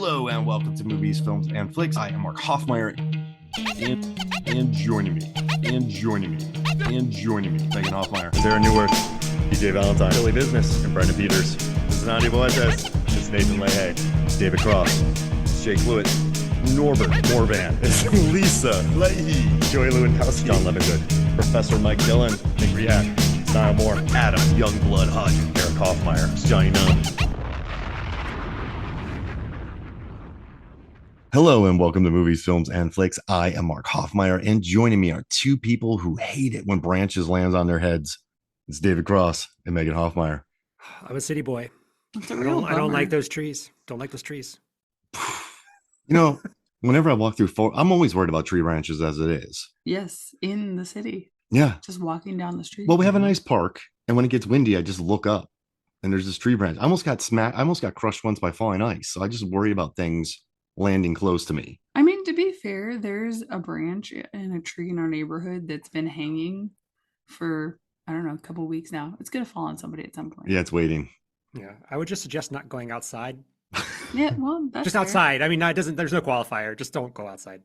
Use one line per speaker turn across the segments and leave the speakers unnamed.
Hello and welcome to Movies, Films, and Flicks. I am Mark Hoffmeyer, and joining me, Megan Hoffmeyer.
There are new works. DJ Valentine, Billy Business, and Brendan Peters. This is Andy Boetes. It's Nathan Leahy. It's David Cross. It's Jake Lewitt. Norbert Morvan. It's Lisa Leahy. Joey Lewandowski. John Levingood. Professor Mike Dillon. Nick Riak. Niall Moore. Adam Youngblood Hodge. Eric Hoffmeyer. It's Johnny Nunn.
Hello and welcome to Movies, Films, and Flicks. I am Mark Hoffmeyer, and joining me are two people who hate it when branches lands on their heads. It's David Cross and Megan Hoffmeyer.
I'm a city boy. I don't like those trees. Don't like those trees.
You know, whenever I walk through, I'm always worried about tree branches as it is.
Yes, in the city.
Yeah.
Just walking down the street.
Well, we have a nice park, and when it gets windy, I just look up, and there's this tree branch. I almost got crushed once by falling ice, so I just worry about things landing close to me.
I mean, to be fair, there's a branch in a tree in our neighborhood that's been hanging for, I don't know, a couple of weeks now. It's going to fall on somebody at some point.
Yeah, it's waiting.
Yeah, I would just suggest not going outside.
Yeah, well, that's
just
fair.
outside. I mean, there's no qualifier. Just don't go outside.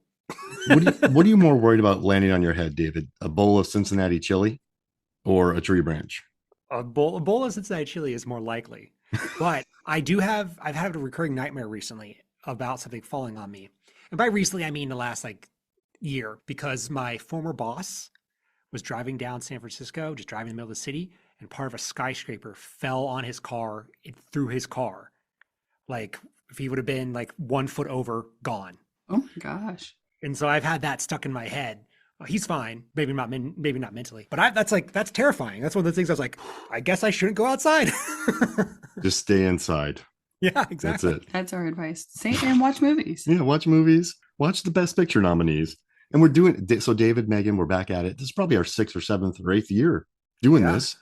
What are you more worried about landing on your head, David? A bowl of Cincinnati chili or a tree branch?
A bowl of Cincinnati chili is more likely. But I've had a recurring nightmare recently about something falling on me. And by recently, I mean the last year, because my former boss was driving down San Francisco, just driving in the middle of the city, and part of a skyscraper fell on his car through his car. Like, if he would have been 1 foot over, gone.
Oh my gosh.
And so I've had that stuck in my head. Well, he's fine. Maybe not mentally. But that's terrifying. That's one of the things I was like, I guess I shouldn't go outside.
Just stay inside.
Yeah, exactly.
That's it.
That's our advice. And watch movies.
Yeah, watch movies. Watch the Best Picture nominees. And we're doing it. So David, Megan, we're back at it. This is probably our 6th or 7th or 8th year doing this.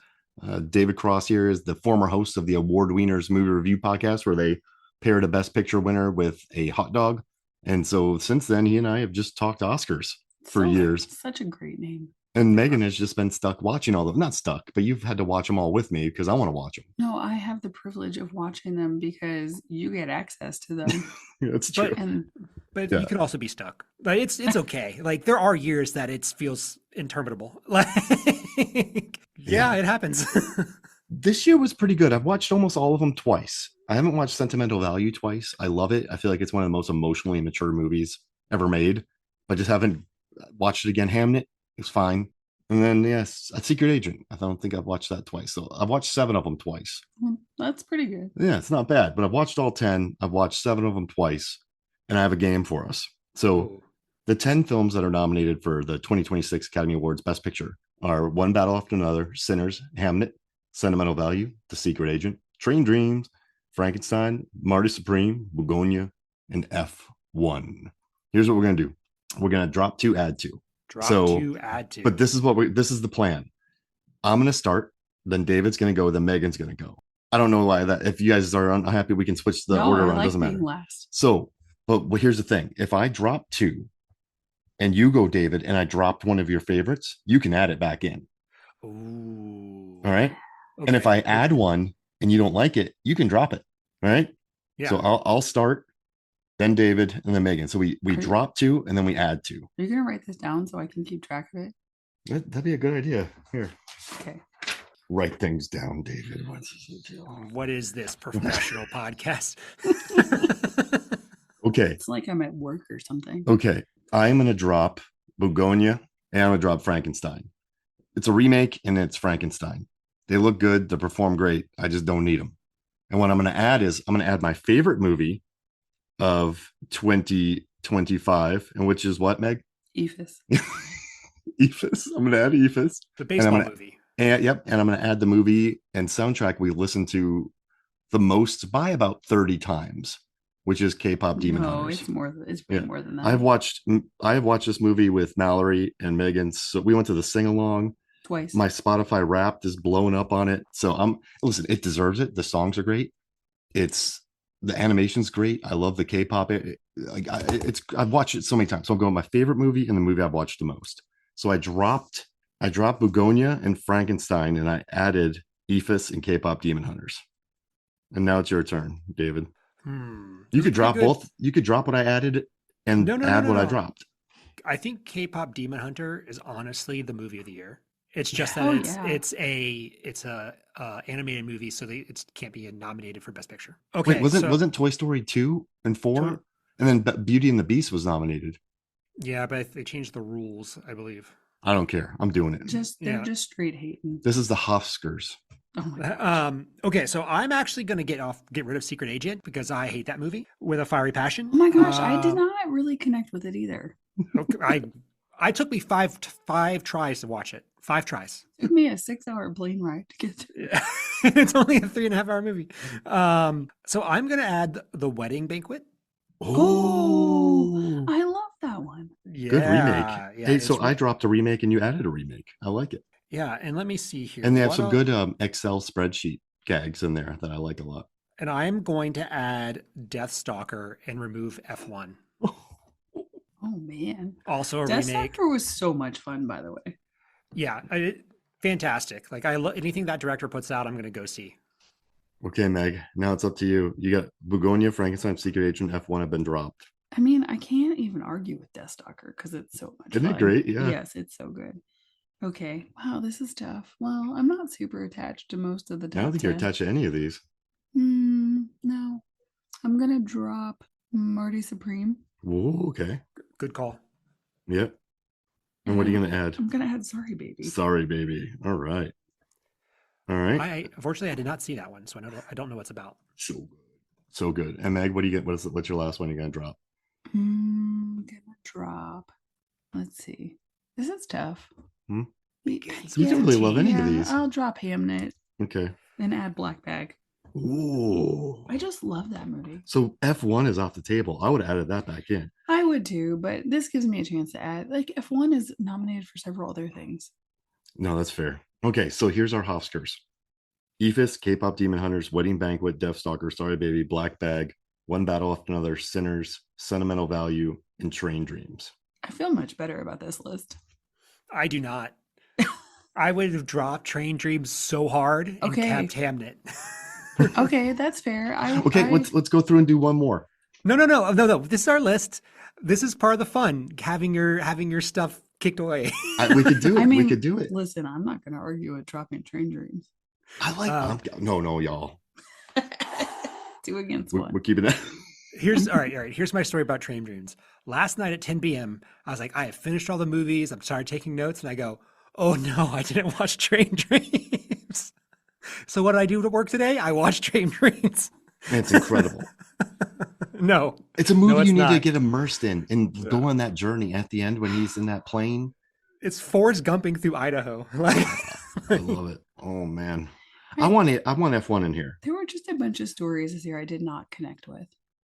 David Cross here is the former host of the Award Wieners movie review podcast, where they paired a Best Picture winner with a hot dog. And so since then, he and I have just talked Oscars for years.
Such a great name.
And Megan has just been stuck watching all of them. Not stuck, but you've had to watch them all with me because I want to watch them.
No, I have the privilege of watching them because you get access to them.
That's true.
But you could also be stuck. But it's okay. There are years that it feels interminable. It happens.
This year was pretty good. I've watched almost all of them twice. I haven't watched Sentimental Value twice. I love it. I feel like it's one of the most emotionally mature movies ever made. I just haven't watched it again. Hamnet. It's fine. And then, yes, A Secret Agent. I don't think I've watched that twice. So I've watched 7 of them twice.
Well, that's pretty good.
Yeah, it's not bad. But I've watched all 10. I've watched 7 of them twice. And I have a game for us. So the 10 films that are nominated for the 2026 Academy Awards Best Picture are One Battle After Another, Sinners, Hamnet, Sentimental Value, The Secret Agent, Train Dreams, Frankenstein, Marty Supreme, Begonia, and F1. Here's what we're going to do. We're going to drop 2, add 2.
Add to.
But this is the plan. I'm going to start, then David's going to go, then Megan's going to go. I don't know why that. If you guys are unhappy, we can switch the order around. It doesn't matter.
Last.
So, but here's the thing. If I drop 2 and you go, David, and I dropped one of your favorites, you can add it back in.
Ooh.
All right. Okay. And if I add one and you don't like it, you can drop it. All right. Yeah. So I'll start, then David, and then Megan. So we drop 2 and then we add 2.
Are you going to write this down so I can keep track of it?
That'd be a good idea. Here.
Okay.
Write things down, David.
What is this professional podcast?
Okay.
It's like I'm at work or something.
Okay. I'm going to drop Begonia and I'm going to drop Frankenstein. It's a remake and it's Frankenstein. They look good. They perform great. I just don't need them. And what I'm going to add is I'm going to add my favorite movie of 2025, and which is what, Meg?
Ephus.
Ephus. I'm going to add Ephus.
The baseball movie.
And I'm going to add the movie and soundtrack we listened to the most by about 30 times, which is K-pop Demon Hunters.
It's way more than that.
I have watched this movie with Mallory and Megan. So we went to the sing-along
twice.
My Spotify Wrapped is blowing up on it. So listen, it deserves it. The songs are great. The animation's great. I love the K-pop. I've watched it so many times. So I'm going my favorite movie and the movie I've watched the most. So I dropped Begonia and Frankenstein, and I added Ephus and K-pop Demon Hunters. And now it's your turn, David. You
Those are
could drop
pretty good.
both. You could drop what I added and
No, no, no,
add
no,
what I
no.
dropped.
I think K-pop Demon Hunter is honestly the movie of the year. It's just
Yeah.
that
Oh
it's
yeah.
it's a animated movie, so it can't be nominated for Best Picture.
Wait,
Okay,
wasn't
so
wasn't Toy Story 2 and 4?
Toy,
And then Beauty and the Beast was nominated.
yeah, but they changed the rules, I believe.
I don't care. I'm doing it.
They're
Yeah.
just straight hating.
This is the Hofskers.
Oh my gosh.
Okay, so I'm actually gonna get rid of Secret Agent because I hate that movie with a fiery passion.
Oh my gosh, I did not really connect with it either.
Okay, I took me five tries to watch it. 5 tries.
It took me a 6-hour plane ride to get through.
Yeah. It's only a 3.5-hour movie. So I'm gonna add the Wedding Banquet.
Oh, I love that one.
Yeah,
Good remake.
yeah.
Hey, so
it's
I dropped a remake and you added a remake. I like it.
yeah, and let me see here.
And they have
What
some
el-
good Excel spreadsheet gags in there that I like a lot.
And I'm going to add Deathstalker and remove F1.
Oh man.
Also a
Death
remake.
Stalker was so much fun, by the way.
Yeah, fantastic. Like anything that director puts out, I'm gonna go see.
Okay, Meg. Now it's up to you. You got Begonia, Frankenstein, Secret Agent, F1 have been dropped.
I mean, I can't even argue with Death Stalker because it's so much
Isn't it
fun.
great? Yeah.
Yes, it's so good. Okay. Wow, this is tough. Well, I'm not super attached to most of the top
I don't think you're
10.
attached to any of these.
No. I'm gonna drop Marty Supreme.
Whoa, okay.
Good call.
Yep. And what are you going to add?
I'm gonna add Sorry Baby.
Sorry, baby. All right. All right.
Unfortunately I did not see that one, so I don't know what's about.
So good. So good. And Meg, what do you get? What's your last one you're going to drop?
Gonna drop. Let's see. This is tough.
Hmm?
We
We don't really love any of these.
I'll drop Hamnet
Okay.
and add Black Bag.
Ooh.
I just love that movie.
So F1 is off the table. I would have added that back in.
I would too, but this gives me a chance to add. Like F1 is nominated for several other things.
No, that's fair. Okay, so here's our Hofskers. Ephus, K-pop Demon Hunters, Wedding Banquet, Deathstalker, Sorry Baby, Black Bag, One Battle After Another, Sinners, Sentimental Value, and Train Dreams.
I feel much better about this list.
I do not. I would have dropped Train Dreams so hard and
Okay.
kept Hamnet.
Okay, that's fair.
Okay, let's go through and do one more.
No. This is our list. This is part of the fun, having your stuff kicked away.
We could do it.
I mean,
we could do it.
Listen, I'm not going to argue with dropping Train Dreams.
I like. No, y'all.
2 against
We're
1.
keeping that.
All right. Here's my story about Train Dreams. Last night at 10 p.m., I was like, I have finished all the movies. I'm started taking notes, and I go, oh no, I didn't watch Train Dreams. So what did I do to work today? I watched Train Dreams.
It's incredible.
No,
It's a movie
it's
you need to
not.
get immersed in and go on that journey at the end when he's in that plane.
It's Forrest Gumping through Idaho. Like,
I love it. Oh man, I want F1 in here.
There were just a bunch of stories this year I did not connect with.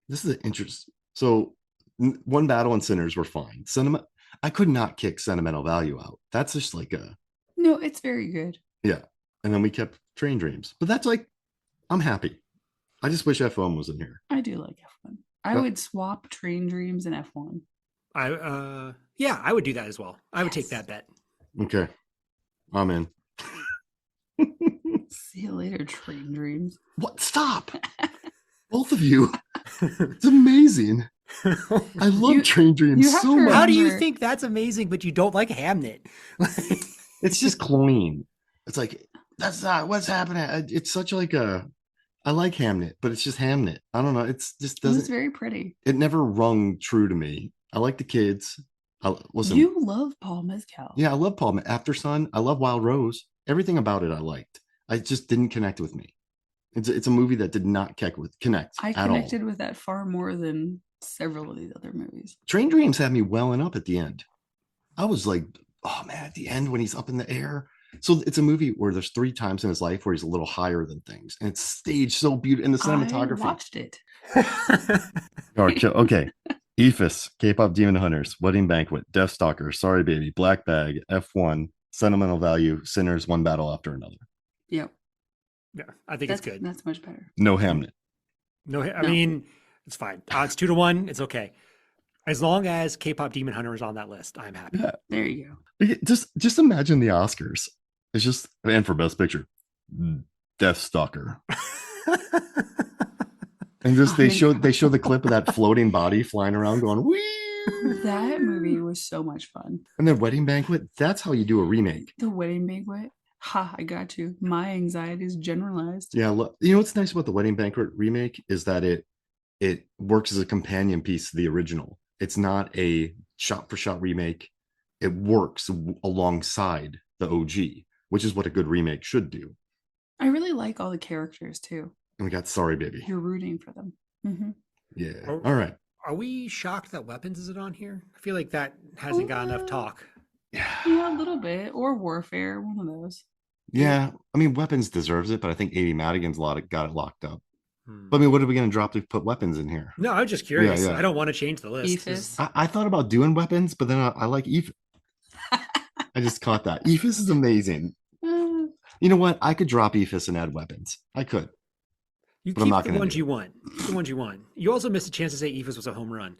This is an interest. So, One Battle and Sinners were fine. I could not kick Sentimental Value out. That's just like
No, it's very good.
yeah. And then we kept Train Dreams, but that's like, I'm happy. I just wish F1 was in here.
I do like F1. I would swap Train Dreams and F1.
yeah, I would do that as well. I would take
Yes.
that bet.
Okay, I'm in.
See you later, Train Dreams.
What? Stop, both of you. It's amazing. I love Train Dreams
you have
so
to
much.
How do you
Remember-
think that's amazing, but you don't like Hamnet?
It's just clean. It's like that's not what's happening. It's such like a. I like Hamnet, but it's just Hamnet. I don't know. It's just
It was
doesn't.
very pretty.
It never rung true to me. I like the kids. Listen.
You love Paul Mescal.
Yeah, I love Paul After Sun. I love Wild Rose. Everything about it I liked. I just didn't connect with me. It's a movie that did not connect
I
at all.
connected with that far more than several of these other movies.
Train Dreams had me welling up at the end. I was like, oh man, at the end when he's up in the air. So it's a movie where there's 3 times in his life where he's a little higher than things, and it's staged so beautiful. And the cinematography.
I watched it.
All right, okay. Ephus, K-pop Demon Hunters, Wedding Banquet, Deathstalker, Sorry Baby, Black Bag, F1, Sentimental Value, Sinners, One Battle After Another.
Yep.
Yeah, I think it's good.
That's much better.
No Hamnet.
No, I
No.
mean, it's fine. It's 2-1. It's okay. As long as K-pop Demon Hunter is on that list, I'm happy.
Yeah.
There you go.
Just imagine the Oscars. It's just, and for Best Picture, Deathstalker. And just
Oh, man.
they show the clip of that floating body flying around going wee.
That movie was so much fun.
And then Wedding Banquet, that's how you do a remake.
The Wedding Banquet. Ha, I got you. My anxiety is generalized.
Yeah, you know what's nice about the Wedding Banquet remake is that it works as a companion piece to the original. It's not a shot for shot remake. It works alongside the OG, which is what a good remake should do.
I really like all the characters too.
And we got Sorry Baby.
You're rooting for them. Hmm.
Yeah.
Are,
All right.
are we shocked that Weapons isn't on here? I feel like that hasn't got enough talk.
Yeah, a little bit. Or Warfare, one of those.
Yeah. I mean, Weapons deserves it, but I think 80 Madigan's got it locked up.
Hmm.
But I mean, what are we going to drop to put Weapons in here?
No, I was just curious.
Yeah, yeah.
I don't want to change the list.
Ephus.
I thought about doing Weapons, but then I like Eve. I just caught that. Ephus is amazing. You know what? I could drop Ephus and add Weapons. I could.
You
But I'm
keep
not
the
gonna
ones
do
you want. Keep the ones you want. You also missed a chance to say Ephus was a home run.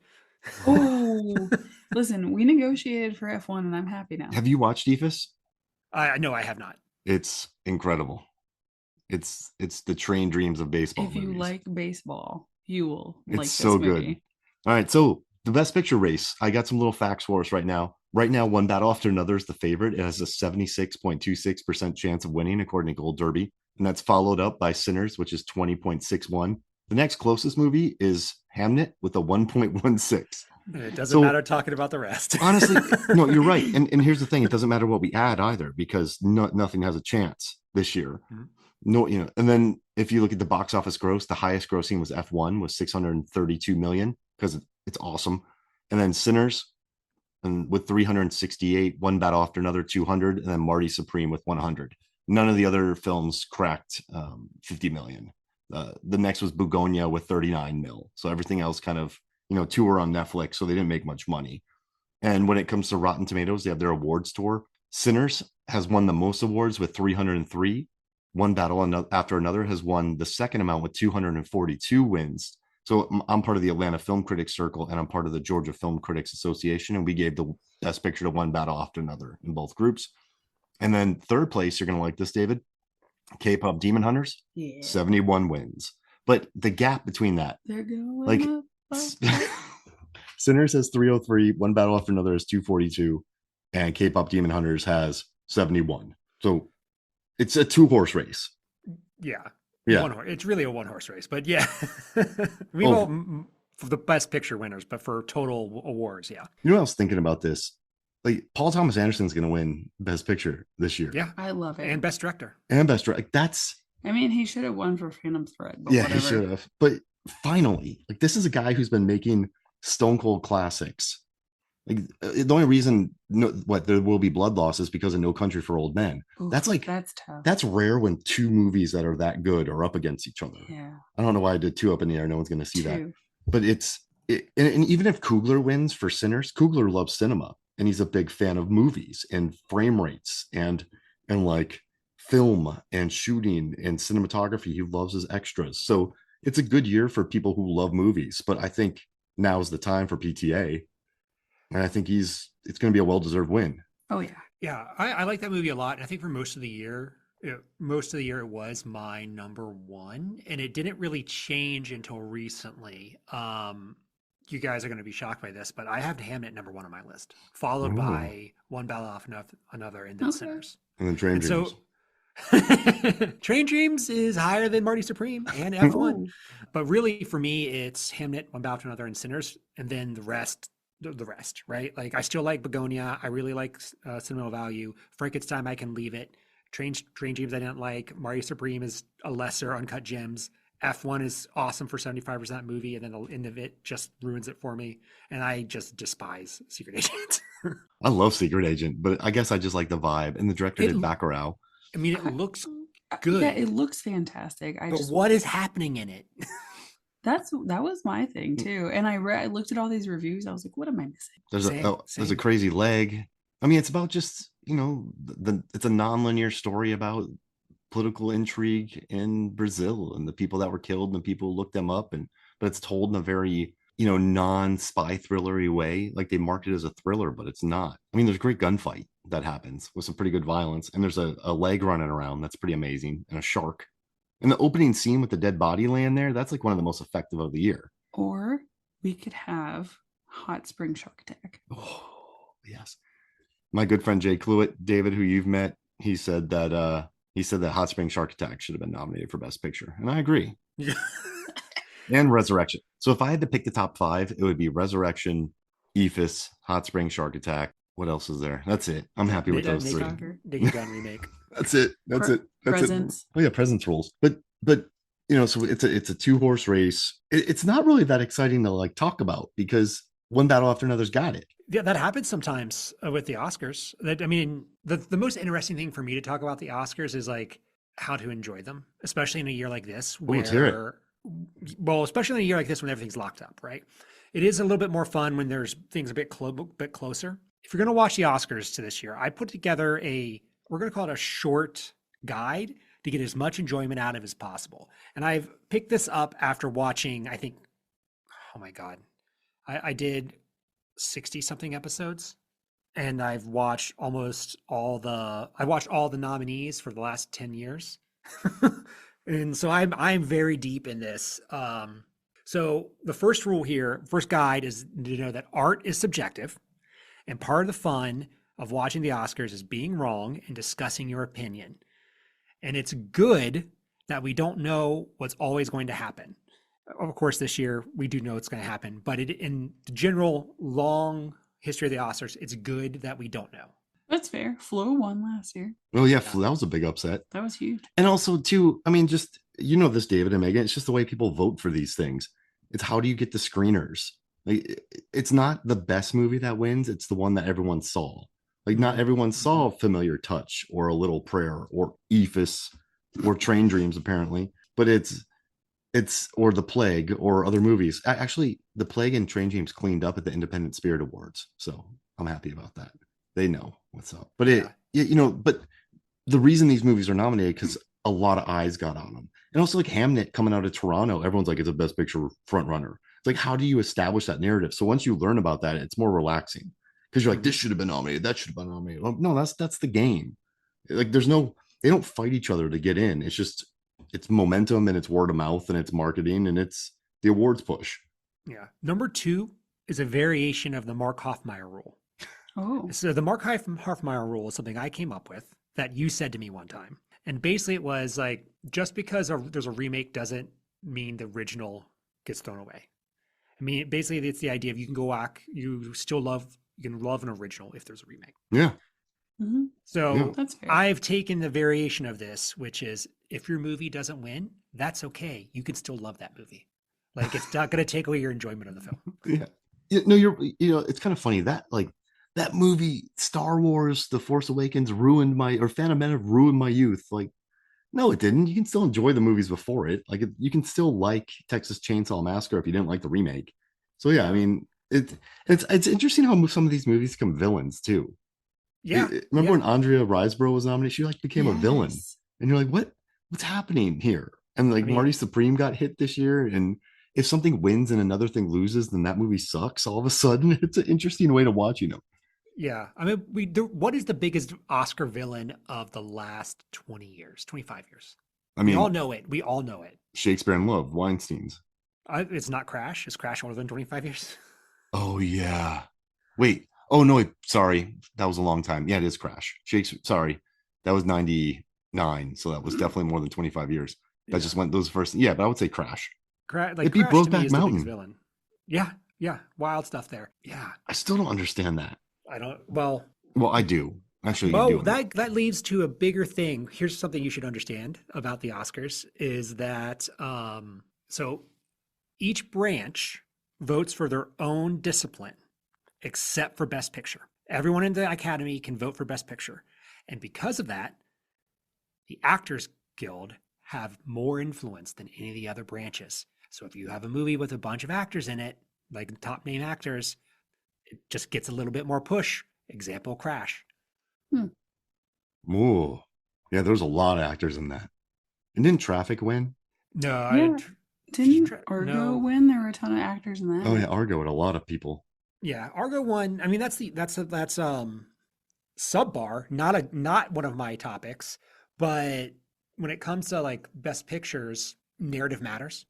Oh, listen, we negotiated for F1 and I'm happy now.
Have you watched Ephus?
I no, I have not.
It's incredible. It's the train dreams of baseball
If you
movies.
like baseball, you will
It's
like this
so good.
movie.
All right, so the Best Picture race. I got some little facts for us right now. Right now, One Battle After Another is the favorite. It has a 76.26% chance of winning, according to Gold Derby. And that's followed up by Sinners, which is 20.61. The next closest movie is Hamnet with a 1.16.
It doesn't
So-
matter talking about the rest.
Honestly, no, you're right. And here's the thing: it doesn't matter what we add either, because nothing has a chance this year.
Mhm.
No, you know. And then if you look at the box office gross, the highest grossing was F1 with 632 million because it's awesome. And then Sinners, and with 368, One Battle After Another 200, and then Marty Supreme with 100. None of the other films cracked 50 million. The next was Bugonia with 39 mil. So everything else kind of, tour on Netflix, so they didn't make much money. And when it comes to Rotten Tomatoes, they have their awards tour. Sinners has won the most awards with 303. One Battle After Another has won the second amount with 242 wins. So I'm part of the Atlanta Film Critics Circle, and I'm part of the Georgia Film Critics Association, and we gave the Best Picture to One Battle After Another in both groups. And then third place, you're going to like this, David, K-pop Demon Hunters,
Yeah.
71 wins. But the gap between that,
They're going
like,
up, up.
Sinners has 303, One Battle After Another is 242, and K-pop Demon Hunters has 71. So it's a 2-horse race.
Yeah.
Yeah.
One horse. It's really a one-horse race, but yeah. We
Oh.
all for the best picture winners, but for total awards, yeah.
You know what I was thinking about this? Like, Paul Thomas Anderson's going to win Best Picture this year.
Yeah.
I love it.
And best director.
And Best Director. Like, that's,
I mean, he should have won for Phantom Thread. But
yeah,
whatever.
he should have. But finally, like, this is a guy who's been making stone cold classics. Like, the only reason there will be blood loss is because of No Country for Old Men.
Oof,
That's
tough.
That's rare when two movies that are that good are up against each other.
Yeah.
I don't know why I did two up in the air. No one's going to see that.
Two.
But and even if Coogler wins for Sinners, Coogler loves cinema, and he's a big fan of movies and frame rates and like film and shooting and cinematography. He loves his extras. So it's a good year for people who love movies. But I think now is the time for PTA. And I think it's going to be a well-deserved win.
Oh yeah.
Yeah, I like that movie a lot. I think for most of the year, it was my number one, and it didn't really change until recently. You guys are going to be shocked by this, but I have Hamnet number one on my list, followed
Ooh.
by One Battle After Another, and then
Okay.
Sinners.
And then Train
And
Dreams.
so, Train Dreams is higher than Marty Supreme and F1,
Ooh.
but really for me, it's Hamnet, One Battle After Another, and Sinners, and then the rest, right? Like I still like Begonia. I really like Sentimental Value. Frankenstein, I can leave it. Train Dreams, I didn't like. Marty Supreme is a lesser Uncut Gems. F1 is awesome for 75% movie, and then the end of it just ruins it for me. And I just despise Secret Agent.
I love Secret Agent, but I guess I just like the vibe. And the director
It-
did Bacurau.
I mean, it looks good.
Yeah, it looks fantastic.
but what is happening in it?
that was my thing too. And I looked at all these reviews. I was like, what am I missing?
There's
Same,
there's a
same.
crazy leg. I mean, it's about just, it's a non-linear story about political intrigue in Brazil and the people that were killed and the people who looked them up, but it's told in a very, non-spy thrillery way. Like they market it as a thriller, but it's not. I mean, there's a great gunfight that happens with some pretty good violence, and there's a leg running around that's pretty amazing, and a shark. And the opening scene with the dead body laying there, that's like one of the most effective of the year.
Or we could have Hot Spring Shark Attack.
Oh, yes. My good friend Jay Cluett, David, who you've met, he said that Hot Spring Shark Attack should have been nominated for Best Picture. And I agree. And Resurrection. So if I had to pick the top 5, it would be Resurrection, Ephus, Hot Spring Shark Attack. What else is there? That's it. I'm happy with those 3.
Naked Gun remake.
That's it. That's it. That's
Presents.
it. Oh yeah, Presents rules. But so it's a 2-horse race. It's not really that exciting to like talk about because one battle after another's got it.
Yeah, that happens sometimes with the Oscars. I mean, the most interesting thing for me to talk about the Oscars is like how to enjoy them, especially in a year like this
let's hear it.
Well, especially in a year like this when everything's locked up, right? It is a little bit more fun when there's things a bit closer. If you're going to watch the Oscars to this year, I put together we're going to call it a short guide to get as much enjoyment out of as possible. And I've picked this up after watching, I think, oh my God, I did 60 something episodes, and I've watched all the nominees for the last 10 years. And so I'm very deep in this. So the first rule here, first guide is to know that art is subjective, and part of the fun of watching the Oscars is being wrong and discussing your opinion. And it's good that we don't know what's always going to happen. Of course, this year we do know it's going to happen, but in the general long history of the Oscars, it's good that we don't know.
That's fair. Flo won last year.
Oh yeah, that was a big upset.
That was huge.
And also too, I mean, just this, David and Megan, it's just the way people vote for these things. It's how do you get the screeners? Like, it's not the best movie that wins, it's the one that everyone saw. Like, not everyone saw Familiar Touch or A Little Prayer or Ephus or Train Dreams, apparently, but it's or The Plague or other movies. Actually, The Plague and Train Dreams cleaned up at the Independent Spirit Awards, so I'm happy about that. They know what's up. But but the reason these movies are nominated because a lot of eyes got on them, and also like Hamnet coming out of Toronto, everyone's like it's a Best Picture front runner. It's like, how do you establish that narrative? So once you learn about that, it's more relaxing because you're like, this should have been nominated, that should have been nominated. Well, no, that's the game. Like, they don't fight each other to get in. It's momentum and it's word of mouth and it's marketing and it's the awards push.
Yeah. Number 2 is a variation of the Mark Hofmeyer rule.
Oh.
So the Mark Hofmeyer rule is something I came up with that you said to me one time. And basically it was like, just because there's a remake doesn't mean the original gets thrown away. I mean, basically it's the idea of you can go back, you can love an original if there's a remake.
Yeah.
Mm-hmm.
So
That's fair.
I've taken the variation of this, which is if your movie doesn't win, that's okay. You can still love that movie. Like, it's not going to take away your enjoyment of the film.
Yeah. No, it's kind of funny that like that movie, Star Wars, The Force Awakens Phantom Menace ruined my youth. Like, no, it didn't. You can still enjoy the movies before it. Like, you can still like Texas Chainsaw Massacre if you didn't like the remake. So yeah, I mean, it's interesting how some of these movies become villains too.
Yeah.
Remember when Andrea Riseborough was nominated? She like became a villain, and you're like, what's happening here? And like, Marty Supreme got hit this year, and if something wins and another thing loses, then that movie sucks all of a sudden. It's an interesting way to watch,
Yeah. I mean, what is the biggest Oscar villain of the last 20 years, 25 years? I mean, we all know it.
Shakespeare in Love, Weinstein's.
It's not Crash. Is Crash older than 25 years?
Oh, yeah. Wait. Oh, no. Sorry. That was a long time. Yeah, it is Crash. Shakespeare. Sorry. That was 99. So that was definitely more than 25 years. That just went those first. Yeah, but I would say Crash.
Like,
it beat Brokeback Mountain.
Villain. Yeah. Yeah. Wild stuff there. Yeah.
I still don't understand that.
I don't. Well,
I do. Actually,
that leads to a bigger thing. Here's something you should understand about the Oscars is that so each branch votes for their own discipline, except for Best Picture. Everyone in the Academy can vote for Best Picture. And because of that, the Actors Guild have more influence than any of the other branches. So if you have a movie with a bunch of actors in it, like top name actors, it just gets a little bit more push. Example, Crash.
Ooh. Yeah, there's a lot of actors in that. And didn't Traffic win?
No,
didn't Argo win? There were a ton of actors in that.
Oh yeah, Argo had a lot of people.
Yeah, Argo won. I mean, that's subbar. Not one of my topics, but when it comes to like best pictures, narrative matters.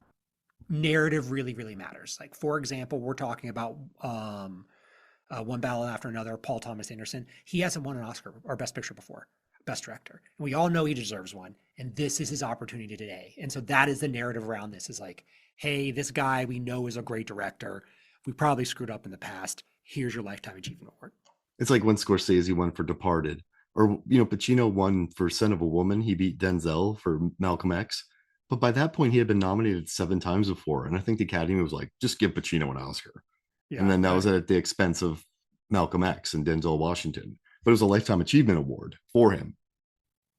Narrative really, really matters. Like, for example, we're talking about One Battle After Another, Paul Thomas Anderson. He hasn't won an Oscar or Best Picture before, Best Director. And we all know he deserves one. And this is his opportunity today. And so that is the narrative around this is like, hey, this guy we know is a great director. We probably screwed up in the past. Here's your Lifetime Achievement Award.
It's like when Scorsese won for Departed, or Pacino won for Son of a Woman. He beat Denzel for Malcolm X, but by that point he had been nominated 7 times before, and I think the Academy was like, just give Pacino an Oscar.
Yeah,
and then that was at the expense of Malcolm X and Denzel Washington. But it was a Lifetime Achievement Award for him.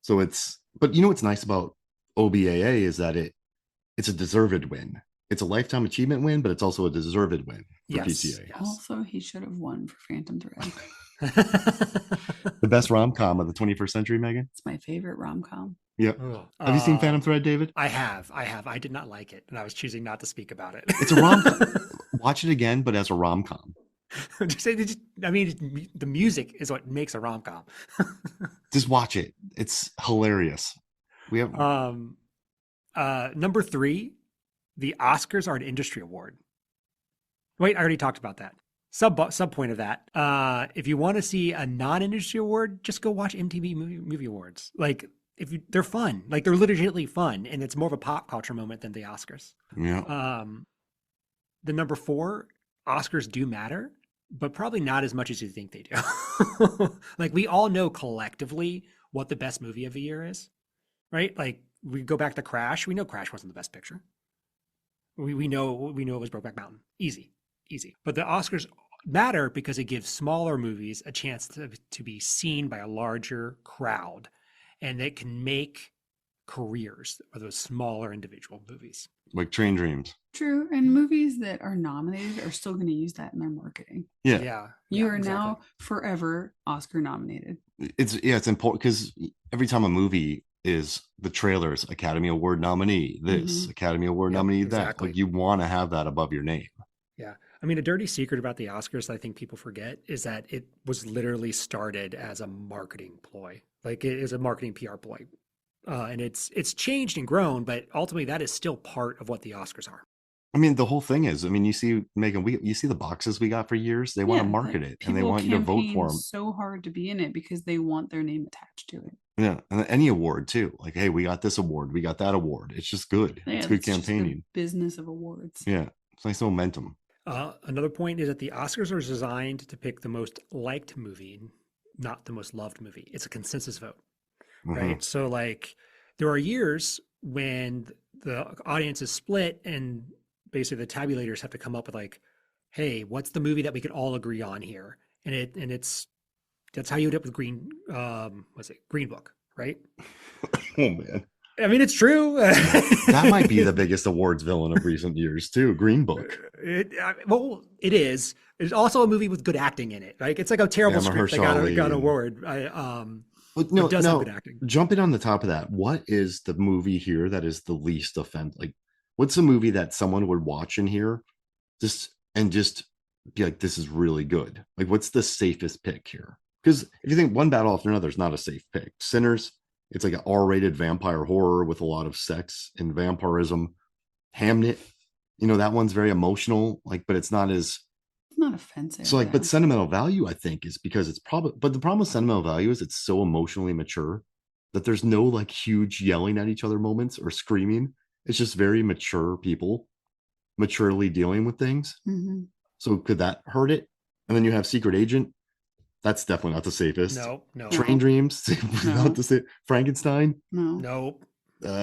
So but what's nice about OBAA is that it's a deserved win. It's a Lifetime Achievement win, but it's also a deserved win for PTA.
Yes.
Also, he should have won for Phantom Thread.
The best rom-com of the 21st century, Megan.
It's my favorite rom-com.
Yep. Have you seen Phantom Thread, David?
I have. I did not like it, and I was choosing not to speak about it.
It's a rom-com. Watch it again, but as a rom-com.
The music is what makes a rom-com.
Just watch it. It's hilarious. We have
number 3, the Oscars are an industry award. Wait, I already talked about that. Sub point of that. If you want to see a non-industry award, just go watch MTV Movie Awards. Like, they're fun. Like, they're legitimately fun, and it's more of a pop culture moment than the Oscars.
Yeah.
The number 4, Oscars do matter, but probably not as much as you think they do. Like, we all know collectively what the best movie of the year is, right? Like, we go back to Crash. We know Crash wasn't the best picture. We know it was Brokeback Mountain. Easy. But the Oscars matter because it gives smaller movies a chance to be seen by a larger crowd, and it can make careers of those smaller individual movies.
Like Train Dreams.
True. And movies that are nominated are still going to use that in their marketing.
Yeah.
You are now forever Oscar nominated.
It's important because every time a movie is the trailers, Academy Award nominee, this Academy Award nominee,
exactly.
that. Like, you want to have that above your name.
Yeah. I mean, a dirty secret about the Oscars that I think people forget is that it was literally started as a marketing ploy. Like, it is a marketing PR ploy. And it's changed and grown, but ultimately that is still part of what the Oscars are.
I mean, the whole thing is, you see, Megan, you see the boxes we got for years. They want to market it, and they want you to vote for them.
So hard to be in it because they want their name attached to it.
Yeah, and any award too. Like, hey, we got this award, we got that award. It's just good.
Yeah,
it's good campaigning.
Business of awards.
Yeah, it's nice momentum.
Another point is that the Oscars are designed to pick the most liked movie, not the most loved movie. It's a consensus vote, right? So, like, there are years when the audience is split and basically the tabulators have to come up with, like, hey, what's the movie that we could all agree on here? And that's how you end up with Green Book, right?
Oh man.
I mean, it's true.
That might be the biggest awards villain of recent years too. Green Book.
It is. It's also a movie with good acting in it. Like, it's like a terrible script that got an award.
No,
good acting.
Jumping on the top of that, what is the movie here that is the least offensive? Like, what's a movie that someone would watch in here just be like, this is really good? Like, what's the safest pick here? Because if you think One Battle After Another is not a safe pick. Sinners, it's like an R-rated vampire horror with a lot of sex and vampirism. Hamnet, that one's very emotional, but it's not
offensive.
So, but sentimental value, I think, is because it's but the problem with sentimental value is it's so emotionally mature that there's no huge yelling at each other moments or screaming. It's just very mature people maturely dealing with things. So could that hurt it? And then you have Secret Agent. That's definitely not the safest.
No.
Train Dreams, not the safe. Frankenstein.
No.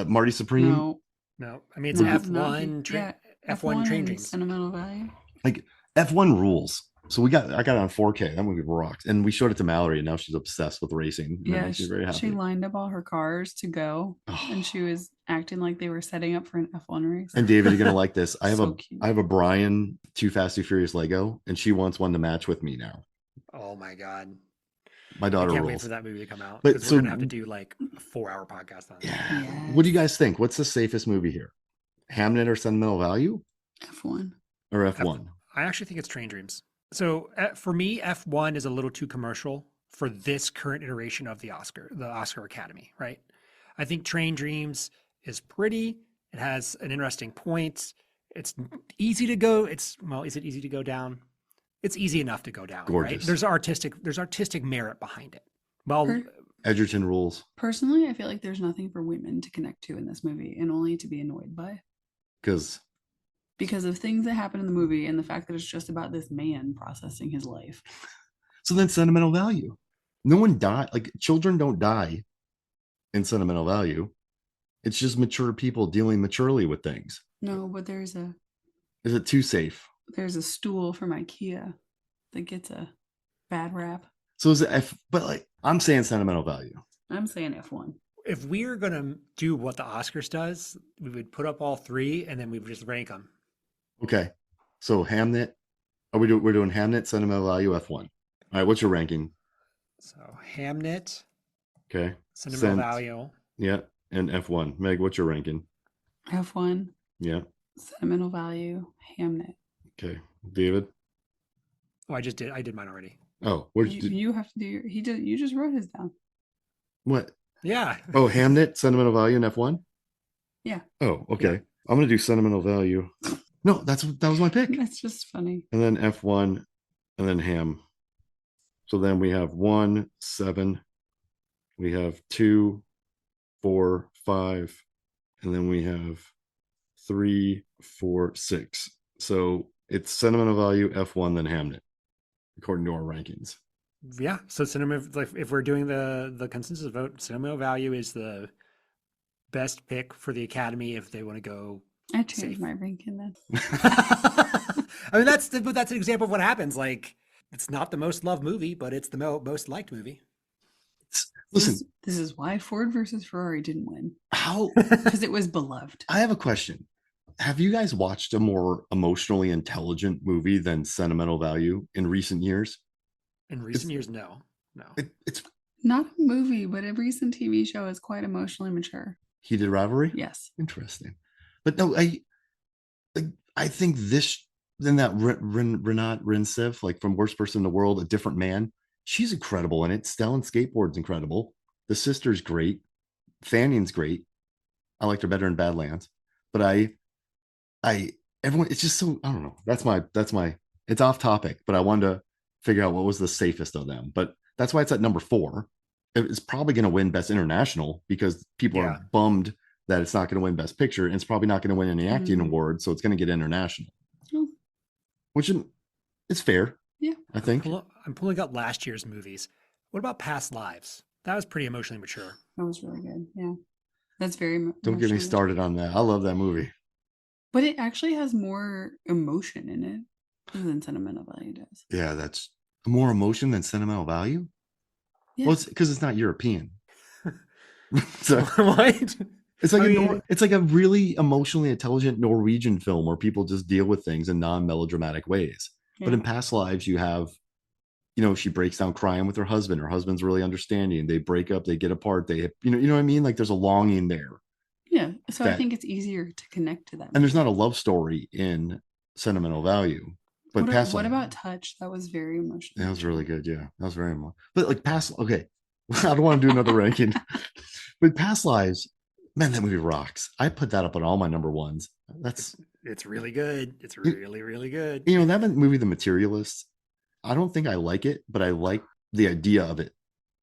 Marty Supreme.
No. I mean, it's F1. F1 Train Dreams.
Sentimental value.
F1 rules. So I got it on 4K. That movie rocks. And we showed it to Mallory, and now she's obsessed with racing.
Yeah,
she's very happy.
She lined up all her cars to go, and she was acting like they were setting up for an F1 race.
And David, you're gonna like this. I have a Brian Too Fast Too Furious Lego, and she wants one to match with me now.
Oh my god.
My daughter
I can't
rules.
wait for that movie to come out.
But
we're gonna have to do a 4-hour podcast on it.
Yeah. Yes. What do you guys think? What's the safest movie here? Hamnet or Sentimental Value?
F1.
Or F1?
I actually think it's Train Dreams. So for me, F1 is a little too commercial for this current iteration of the Oscar Academy, right? I think Train Dreams is pretty. It has an interesting point. It's easy to go. Is it easy to go down? It's easy enough to go down, right?
Gorgeous.
There's artistic merit behind it. Well,
Per-
Edgerton rules
Personally, I feel like there's nothing for women to connect to in this movie and only to be annoyed by
because
because of things that happen in the movie and the fact that it's just about this man processing his life.
so then sentimental value. No one died. Like children don't die in sentimental value. It's just mature people dealing maturely with things.
No, but there's a
Is it too safe?
stool from IKEA that gets a bad rap.
So is it F? But like I'm saying sentimental value.
I'm saying F1.
if we're gonna do what the Oscars does, we would put up all three and then we would just rank them.
Okay. So Hamnet. We're doing Hamnet, sentimental value, F1. All right. What's your ranking?
So Hamnet,
Okay.
sentimental value.
Yeah. And F1. Meg, what's your ranking?
F1,
Yeah.
sentimental value, Hamnet.
Okay. David.
Oh, I did mine already.
Oh, where'd
You have to do you just wrote his down.
what?
Yeah.
Oh, Hamnet, sentimental value, and F1.
Yeah.
Oh, okay. I'm gonna do sentimental value. No, that was my pick.
That's just funny.
And then F1, and then Ham. So then we have 1, 7. We have 2, 4, 5, and then we have 3, 4, 6. So it's sentimental value, F1, then Hamnet, according to our rankings.
Yeah. So cinema, like if we're doing the consensus vote, sentimental value is the best pick for the Academy if they want to go.
I changed
Safe.
my ranking then.
I mean, that's an example of what happens. Like, it's not the most loved movie, but it's the most liked movie.
Listen,
This is why Ford versus Ferrari didn't win.
how
Because it was beloved.
I have a question. Have you guys watched a more emotionally intelligent movie than Sentimental Value in recent years?
In recent years, no.
It's
Not a movie, but a recent TV show is quite emotionally mature.
Heated Rivalry.
Yes.
Interesting, but no, I think this then that Renat Rinsev, like from Worst Person in the World, A Different Man, she's incredible in it. Stellan Skateboard's incredible. The sister's great. Fanning's great. I liked her better in Badlands, but everyone, it's just so, I don't know. That's my it's off topic, but I wanted to figure out what was the safest of them. But that's why it's at number 4. It's probably going to win Best International because people
Yeah.
are bummed that it's not going to win Best Picture, and it's probably not going to win any acting award, so it's going to get international,
Oh.
which is fair.
Yeah.
I think.
I'm pulling up last year's movies. What about Past Lives? That was pretty emotionally mature.
That was really good. Yeah. That's very
Don't get me started on that. I love that movie.
But it actually has more emotion in it than Sentimental Value does.
Yeah, that's more emotion than Sentimental Value.
Yeah.
Well, it's because it's not European. So
What?
it's like
I mean-
it's like a really emotionally intelligent Norwegian film where people just deal with things in non-melodramatic ways. But in
Yeah.
Past Lives, you have, she breaks down crying with her husband. Her husband's really understanding. They break up, they get apart. They, you know what I mean? Like there's a longing there,
Yeah. So I
that-
think it's easier to connect to that.
and there's not a love story in Sentimental Value. But Past
what
Lives,
about Touch? That was very emotional.
that was really good. Yeah, that was very emotional. But like okay, I don't want to do another ranking. But Past Lives, man, that movie rocks. I put that up on all my number ones. That's
It's really good. It's really, really good.
that movie, The Materialist. I don't think I like it, but I like the idea of it.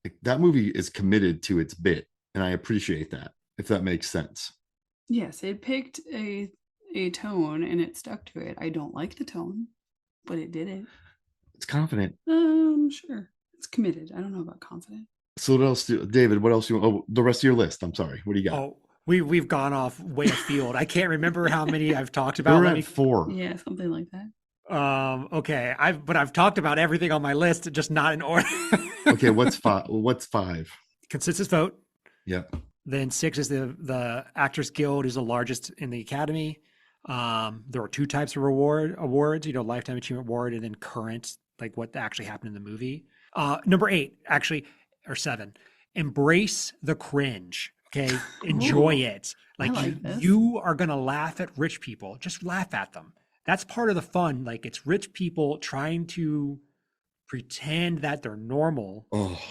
Like, that movie is committed to its bit, and I appreciate that. If that makes sense.
Yes, it picked a tone and it stuck to it. I don't like the tone, but it did it.
It's confident.
Sure. It's committed. I don't know about confident.
So what else David? What else you? Oh, the rest of your list. I'm sorry. What do you got?
Oh, we've gone off way afield. I can't remember how many I've talked about.
We're
Let
at
me
4.
Yeah, something like that.
Okay. I've talked about everything on my list, just not in order.
Okay, what's 5? What's 5?
Consensus vote.
Yep.
Then 6 is the Actors Guild, is the largest in the Academy. There are 2 types of awards, Lifetime Achievement Award and then current, like what actually happened in the movie. Number 8, actually, or 7, embrace the cringe. Okay, enjoy it. Like
like this.
you are gonna laugh at rich people. Just laugh at them. That's part of the fun. Like it's rich people trying to pretend that they're normal.
Oh,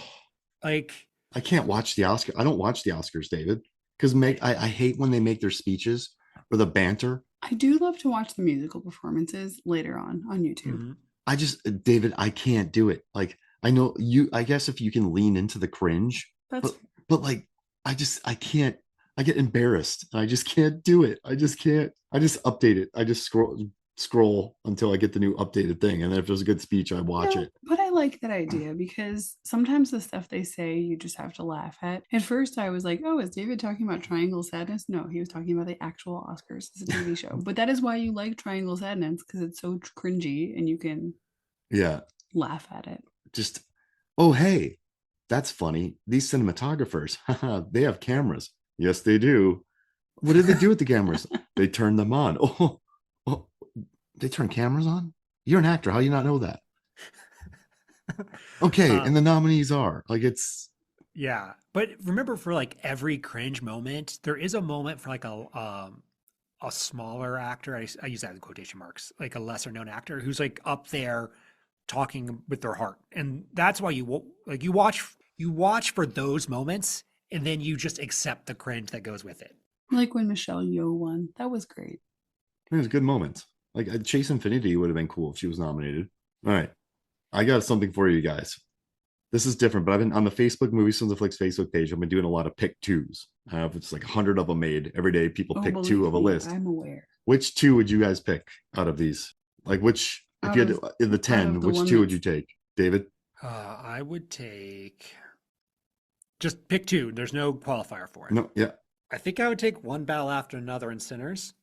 Like
I can't watch the Oscar. I don't watch the Oscars, David. because I hate when they make their speeches or the banter.
I do love to watch the musical performances later on YouTube.
Mhm.
I just, David, I can't do it. Like, I know you, I guess if you can lean into the cringe,
That's
but like, I can't, I get embarrassed. I just can't do it. I just can't. I just update it. I just scroll until I get the new updated thing. And then if there's a good speech, I watch it.
But I like that idea because sometimes the stuff they say you just have to laugh at. At first, I was like, "Oh, is David talking about Triangle Sadness?" No, he was talking about the actual Oscars. It's a TV show, but that is why you like Triangle Sadness because it's so cringy and you can
Yeah.
laugh at it.
Just, oh, hey, that's funny. These cinematographers, they have cameras. Yes, they do. What did they do with the cameras? They turned them on. Oh, they turn cameras on? You're an actor. How do you not know that? Okay, and the nominees are like
Yeah, but remember, for like every cringe moment, there is a moment for like a smaller actor. I use that in quotation marks, like a lesser known actor who's like up there talking with their heart, and that's why you watch for those moments, and then you just accept the cringe that goes with it.
Like when Michelle Yeoh won, that was great.
there's good moments. Like Chase Infinity would have been cool if she was nominated. All right, I got something for you guys. This is different, but I've been on the Facebook Movie Sons of Flicks Facebook page. I've been doing a lot of pick twos. I have it's like 100 of them made every day. People pick
believe
two of a
me,
list.
I'm aware.
Which two would you guys pick out of these? Like which, if
Out
you had
of-
in the
out
10,
of the
which
one
two would
that's-
you take, David?
I would take just pick two. There's no qualifier for it.
No, yeah,
I think I would take One Battle After Another and Sinners.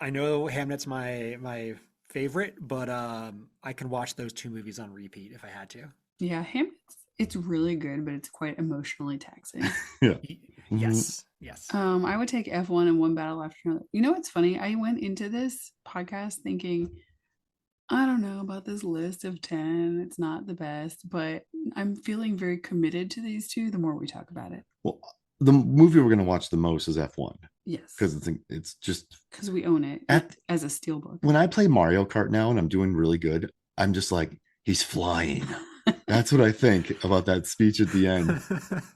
I know Hamlet's my favorite, but I can watch those two movies on repeat if I had to.
Yeah, it's really good, but it's quite emotionally taxing.
yeah.
Yes, yes.
I would take F1 and One Battle After Another. You know what's funny? I went into this podcast thinking, I don't know about this list of 10. It's not the best, but I'm feeling very committed to these two the more we talk about it.
Well, the movie we're gonna watch the most is F1
Yes.
because it's just
Because we own it
At-
as a steelbook.
when I play Mario Kart now and I'm doing really good, I'm just like he's flying. That's what I think about that speech at the end.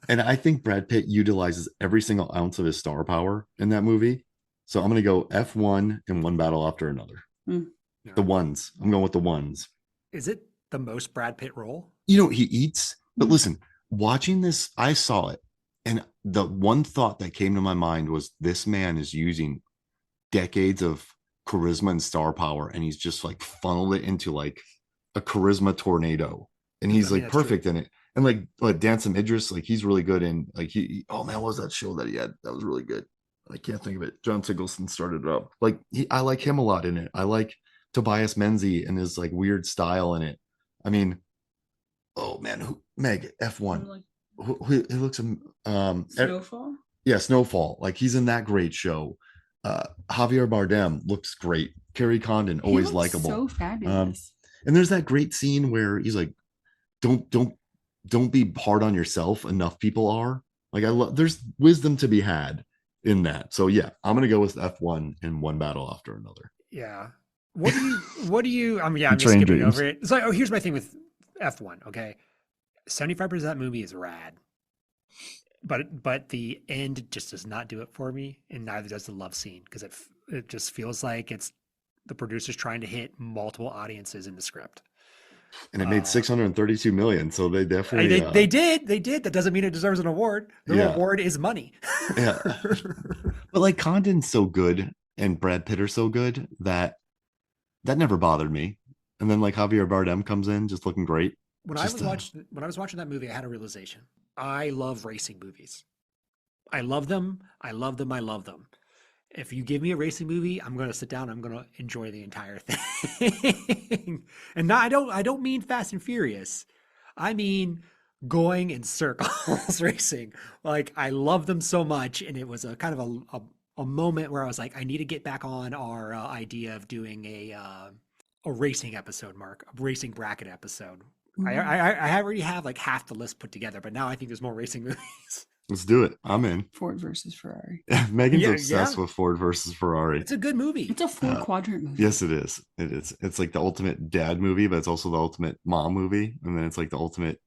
And I think Brad Pitt utilizes every single ounce of his star power in that movie. So I'm going to go F1 and One Battle After Another. The ones. I'm going with the ones.
Is it the most Brad Pitt role?
You know, he eats. But listen, watching this, I saw it. And the one thought that came to my mind was this man is using decades of charisma and star power. And he's just like funneled it into like a charisma tornado. And he's like perfect in it. And like Dancing Idris, like he's really good in like oh man, what was that show that he had? That was really good. I can't think of it. John Singleton started it up. Like I like him a lot in it. I like Tobias Menzies and his like weird style in it. I mean, oh man, Meg F1. It looks
Snowfall?
Yeah, Snowfall. Like he's in that great show. Javier Bardem looks great. Carrie Condon, always likable.
So fabulous.
And there's that great scene where he's like, don't be hard on yourself. Enough people are. Like there's wisdom to be had in that. So yeah, I'm gonna go with F1 and One Battle After Another.
Yeah. What do you I mean, yeah, I'm just skipping over it. It's like, oh, here's my thing with F1, okay? 75% of that movie is rad. But the end just does not do it for me, and neither does the love scene, because it just feels like it's the producers trying to hit multiple audiences in the script.
And it made 632 million, so they definitely
they did. That doesn't mean it deserves an award. The award is money.
Yeah. But like Condon's so good and Brad Pitt are so good that never bothered me. And then like Javier Bardem comes in just looking great.
When I was watching that movie, I had a realization. I love racing movies. I love them. I love them. I love them. If you give me a racing movie, I'm going to sit down. I'm going to enjoy the entire thing. And I don't mean Fast and Furious. I mean going in circles racing. Like I love them so much, and it was a kind of a moment where I was like, I need to get back on our idea of doing a racing episode, Mark, a racing bracket episode. I already have like half the list put together, but now I think there's more racing movies.
Let's do it. I'm in.
Ford versus Ferrari.
Megan's obsessed with Ford versus Ferrari.
It's a good movie.
It's a four-quadrant movie.
Yes, it is. It is. It's like the ultimate dad movie, but it's also the ultimate mom movie. And then it's like the ultimate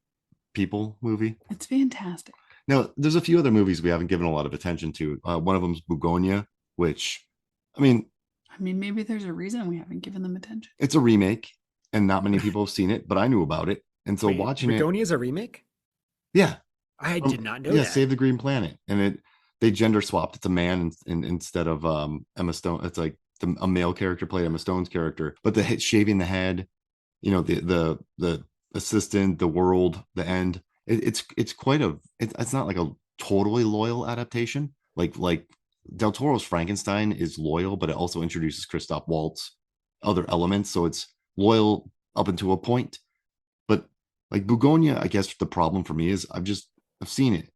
people movie.
It's fantastic.
Now, there's a few other movies we haven't given a lot of attention to. One of them's Bugonia, which, I mean,
I mean, maybe there's a reason we haven't given them attention.
it's a remake, and not many people have seen it, but I knew about it, and so
Wait,
watching it,
Begonia is a remake?
yeah,
I did not know
yeah,
that.
Save the Green Planet, and they gender swapped. It's a man instead of Emma Stone. It's like a male character played Emma Stone's character, but the shaving the head, the assistant, the world, the end. It's quite it's not like a totally loyal adaptation. Like Del Toro's Frankenstein is loyal, but it also introduces Christoph Waltz other elements, so it's loyal up until a point. But like Bugonia, I guess the problem for me is I've seen it.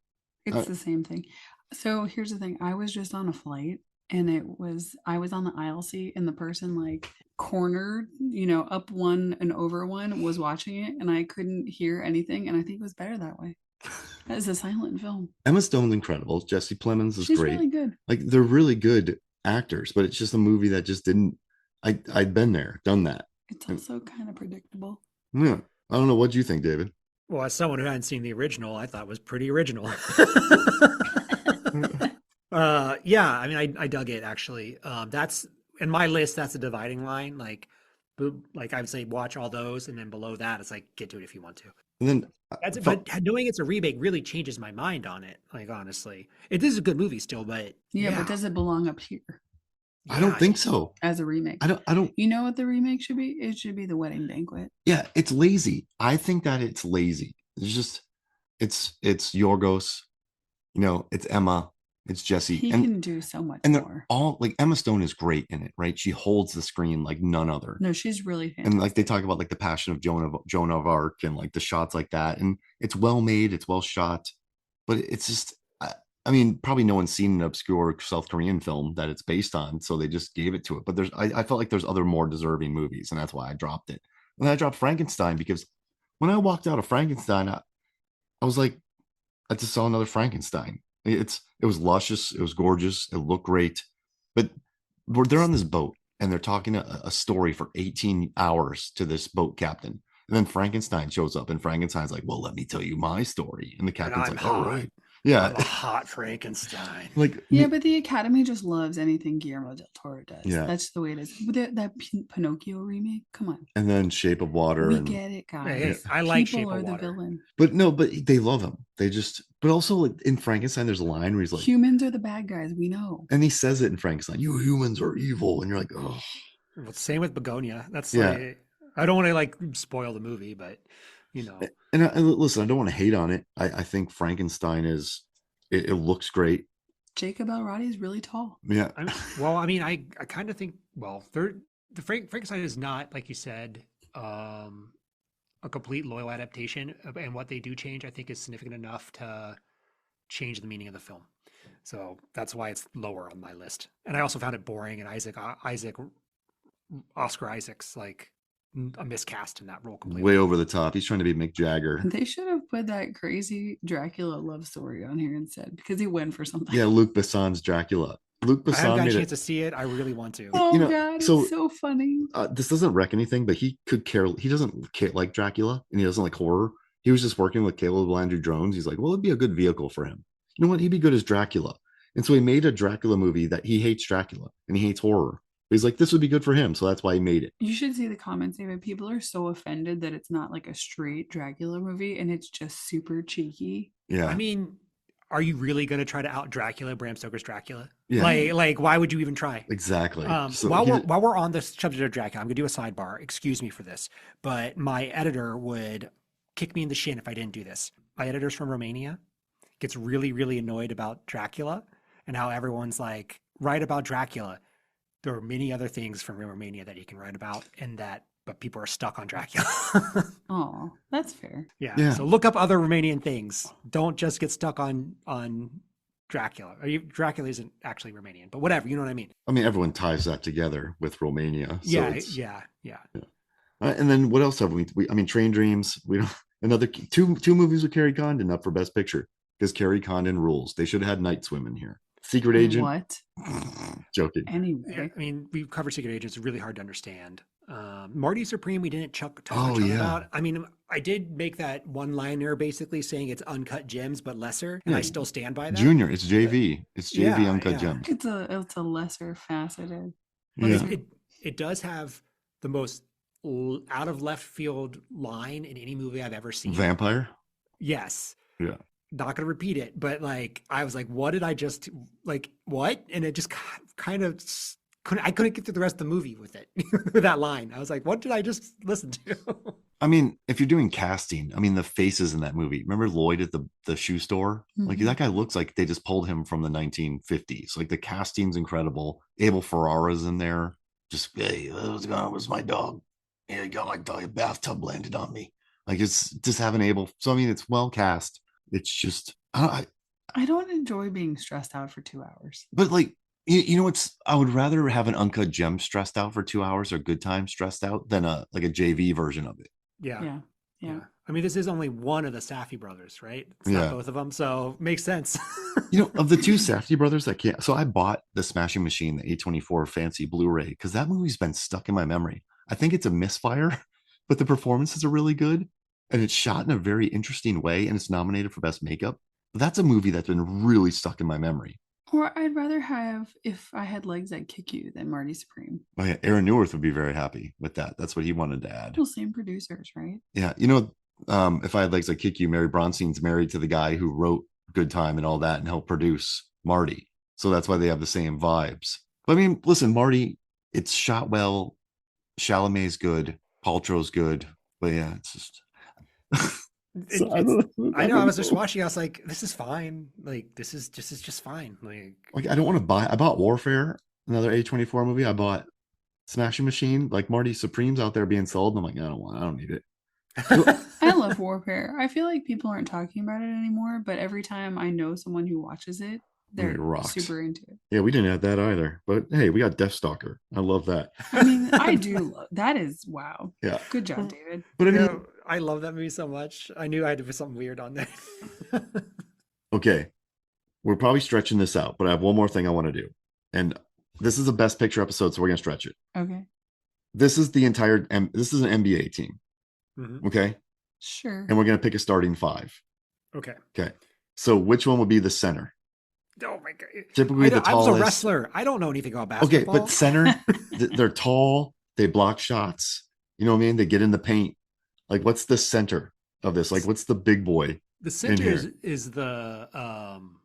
It's the same thing. So here's the thing. I was just on a flight and I was on the aisle seat and the person like cornered, up one and over one was watching it and I couldn't hear anything. And I think it was better that way. As a silent film.
Emma Stone's incredible. Jesse Plemons is
She's
great.
really good.
Like they're really good actors, but it's just a movie that just didn't. I'd been there, done that.
It's also kind of predictable.
Yeah, I don't know. What do you think, David?
Well, as someone who hadn't seen the original, I thought it was pretty original. Yeah, I mean, I dug it actually. That's in my list. That's a dividing line. Like I would say, watch all those, and then below that, it's like get to it if you want to.
And then,
but knowing it's a remake really changes my mind on it. Like honestly, it is a good movie still, but
yeah, but does it belong up here?
I don't think so.
As a remake.
I don't.
You know what the remake should be? It should be The Wedding Banquet.
Yeah, it's lazy. I think that it's lazy. It's just, it's Yorgos, it's Emma, it's Jesse.
He can do so much
and
more.
They're all like Emma Stone is great in it, right? She holds the screen like none other.
No, she's really fantastic.
And like they talk about like the passion of Joan of Arc and like the shots like that, and it's well made, it's well shot, but it's just. I mean, probably no one's seen an obscure South Korean film that it's based on, so they just gave it to it. But I felt like there's other more deserving movies, and that's why I dropped it. And I dropped Frankenstein because when I walked out of Frankenstein, I was like, I just saw another Frankenstein. It was luscious, it was gorgeous, it looked great, but they're on this boat and they're talking a story for 18 hours to this boat captain, and then Frankenstein shows up, and Frankenstein's like, "Well, let me tell you my story," and the captain's like, "All right." Yeah,
I'm a hot Frankenstein.
Like
yeah, but the Academy just loves anything Guillermo del Toro does.
Yeah,
that's the way it is. That Pinocchio remake, come on.
And then Shape of Water.
We get it, guys.
I like
People
Shape of
are
Water.
the villain.
But no, but they love him. But also like, in Frankenstein, there's a line where he's like,
"Humans are the bad guys. We know."
And he says it in Frankenstein. You humans are evil, and you're like, oh.
Well, same with Begonia. That's like, I don't want to like spoil the movie, but
And listen, I don't want to hate on it. I think Frankenstein is. It looks great.
Jacob Elordi is really tall.
Yeah.
I kind of think, the Frankenstein is not, like you said, a complete loyal adaptation. And what they do change, I think, is significant enough to change the meaning of the film. So that's why it's lower on my list. And I also found it boring. And Oscar Isaac's like a miscast in that role completely.
Way over the top. He's trying to be Mick Jagger.
They should have put that crazy Dracula love story on here instead, because he went for something.
Yeah, Luc Besson's Dracula. Luc Besson
I haven't got a chance to see it. I really want to.
Oh God, it's so funny.
This doesn't wreck anything, but he doesn't like Dracula, and he doesn't like horror. He was just working with Caleb Landry Jones. He's like, well, it'd be a good vehicle for him. You know what? He'd be good as Dracula. And so he made a Dracula movie that he hates Dracula and he hates horror. He's like, this would be good for him, so that's why he made it.
You should see the comments, David. People are so offended that it's not like a straight Dracula movie and it's just super cheeky.
Yeah.
I mean, are you really going to try to out Dracula, Bram Stoker's Dracula?
Yeah.
Like, why would you even try?
Exactly.
While we're on the subject of Dracula, I'm going to do a sidebar. Excuse me for this, but my editor would kick me in the shin if I didn't do this. My editor's from Romania, gets really, really annoyed about Dracula and how everyone's like, write about Dracula. There are many other things from Romania that you can write about, but people are stuck on Dracula.
Oh, that's fair.
Yeah. So look up other Romanian things. Don't just get stuck on Dracula. Dracula isn't actually Romanian, but whatever. You know what I mean?
I mean, everyone ties that together with Romania. So
yeah.
And then what else have we? I mean, Train Dreams. We don't. Another two movies with Carrie Condon up for Best Picture because Carrie Condon rules. They should have had Night Swim in here. Secret Agent.
What?
Joking.
Anyway.
I mean, we've covered Secret Agent. It's really hard to understand. Marty Supreme, we didn't talk much
yeah.
about. I mean, I did make that one liner basically saying it's uncut gems but lesser, and
Yeah,
I still stand by that.
Junior, it's JV. It's JV
Yeah,
Uncut
yeah.
Gems.
It's a lesser faceted.
Like
Yeah.
it does have the most out of left field line in any movie I've ever seen.
Vampire?
Yes.
Yeah.
Not gonna repeat it, but like I was like, what did I just like? What? And it just kind of couldn't get through the rest of the movie with it with that line. I was like, what did I just listen to?
I mean, if you're doing casting, I mean, the faces in that movie. Remember Lloyd at the shoe store? Like
Mhm.
that guy looks like they just pulled him from the 1950s. Like the casting's incredible. Abel Ferrara's in there. Just hey, what's going on? Where's my dog? Yeah, he got my dog. A bathtub landed on me. Like it's just having Abel. So I mean, it's well cast. It's just
I don't enjoy being stressed out for 2 hours.
but like you know what's I would rather have an uncut gem stressed out for 2 hours or good time stressed out than a like a JV version of it.
Yeah.
Yeah. Yeah.
I mean, this is only one of the Safdie brothers, right? It's
Yeah.
not both of them, so makes sense.
You know, of the two Safdie brothers that can't. So I bought the Smashing Machine, the A24 fancy Blu-ray, because that movie's been stuck in my memory. I think it's a misfire, but the performances are really good. And it's shot in a very interesting way, and it's nominated for Best Makeup. But that's a movie that's been really stuck in my memory.
Or I'd rather have If I Had Legs I'd Kick You than Marty Supreme.
Oh, yeah, Aaron Newirth would be very happy with that. That's what he wanted to add.
Well, same producers, right?
Yeah, you know, if I Had Legs I'd Kick You, Mary Bronstein's married to the guy who wrote Good Time and all that and helped produce Marty. So that's why they have the same vibes. But I mean, listen, Marty, it's shot well. Chalamet's good. Paltrow's good. But yeah, it's just.
I know. I was just watching. I was like, "This is fine. Like, this is just fine."
Like, I don't want to buy. I bought Warfare, another A24 movie. I bought Smashing Machine, like Marty Supreme's out there being sold. And I'm like, I don't need it.
I love Warfare. I feel like people aren't talking about it anymore, but every time I know someone who watches it, they're
rocks.
super into it.
Yeah, we didn't have that either. But hey, we got Deathstalker. I love that.
I mean, I do love that. Is wow.
Yeah.
Good job, David.
But I mean,
I love that movie so much. I knew I had to put something weird on there.
okay, we're probably stretching this out, but I have one more thing I want to do. And this is a Best Picture episode, so we're going to stretch it.
Okay.
This is the entire, this is an NBA team.
Mm-hmm.
Okay.
Sure.
And we're going to pick a starting five.
Okay.
Okay. So which one would be the center?
Oh my god!
Typically the
I was
tallest.
a wrestler. I don't know anything about basketball.
Okay, but center, they're tall. They block shots. You know what I mean? They get in the paint. Like, what's the center of this? Like, what's the big boy?
The center is the